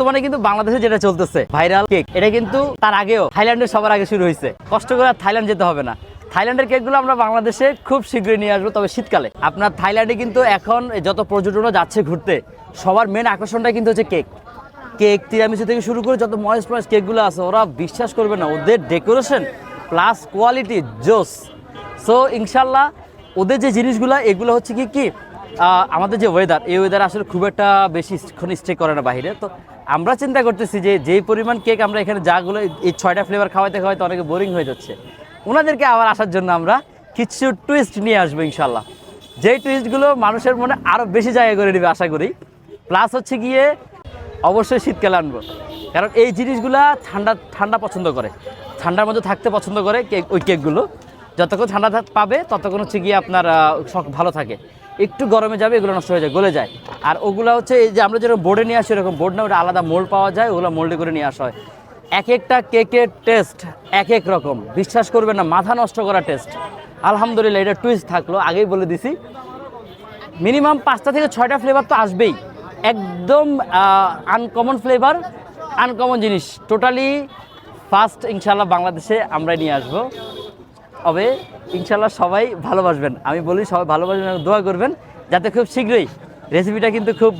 বর্তমানে কিন্তু বাংলাদেশে যেটা চলতেছে ভাইরাল কেক, এটা কিন্তু তার আগেও থাইল্যান্ডে সবার আগে শুরু হয়েছে। কষ্ট করে থাইল্যান্ড যেতে হবে না, থাইল্যান্ডের কেকগুলো আমরা বাংলাদেশে খুব শীঘ্রই নিয়ে আসবো, তবে শীতকালে। আপনার থাইল্যান্ডে কিন্তু এখন যত পর্যটনরা যাচ্ছে ঘুরতে, সবার মেন আকর্ষণটা কিন্তু হচ্ছে কেক। কেক, তিরামিসু থেকে শুরু করে যত ময়েস্ট কেকগুলো আছে, ওরা বিশ্বাস করবে না, ওদের ডেকোরেশন প্লাস কোয়ালিটি জোস। সো ইনশাল্লাহ ওদের যে জিনিসগুলো, এগুলো হচ্ছে কি আমাদের যে ওয়েদার, এই ওয়েদার আসলে খুব একটা বেশি স্টে করে না বাইরে। তো আমরা চিন্তা করতেছি যে যেই পরিমাণ কেক আমরা এখানে যাগুলো এই 6টা ফ্লেভার খাওয়াইতে খাওয়াইতে অনেকে বোরিং হয়ে যাচ্ছে, ওনাদেরকে আবার আসার জন্য আমরা কিছু টুইস্ট নিয়ে আসবো ইনশাল্লাহ, যেই টুইস্টগুলো মানুষের মনে আরও বেশি জায়গা করে নেবে আশা করি। প্লাস হচ্ছে গিয়ে অবশ্যই শীতকালে আনবো, কারণ এই জিনিসগুলা ঠান্ডা ঠান্ডা পছন্দ করে, ঠান্ডার মধ্যে থাকতে পছন্দ করে কেক। ওই কেকগুলো যতক্ষণ ঠান্ডা পাবে ততক্ষণ হচ্ছে গিয়ে আপনার ভালো থাকে। একটু গরমে যাবে এগুলো নষ্ট হয়ে যায়, গলে যায়। আর ওগুলো হচ্ছে এই যে আমরা যেরকম বোর্ডে নিয়ে আসি, এরকম বোর্ড না, ওটা আলাদা মোল্ড পাওয়া যায়, ওগুলো মোল্ডে করে নিয়ে আসা হয়। এক একটা কেকের টেস্ট এক এক রকম, বিশ্বাস করবেন না, মাথা নষ্ট করা টেস্ট। আলহামদুলিল্লাহ, এটা টুইস্ট থাকলো, আগেই বলে দিছি মিনিমাম 5টা থেকে 6টা ফ্লেভার তো আসবেই, একদম আনকমন ফ্লেভার, আনকমন জিনিস, টোটালি ফার্স্ট ইনশাল্লাহ বাংলাদেশে আমরা নিয়ে আসবো। তবে ইনশাল্লাহ সবাই ভালোবাসবেন, আমি বলি সবাই ভালোবাসবেন, দোয়া করবেন যাতে খুব শীঘ্রই রেসিপিটা কিন্তু খুব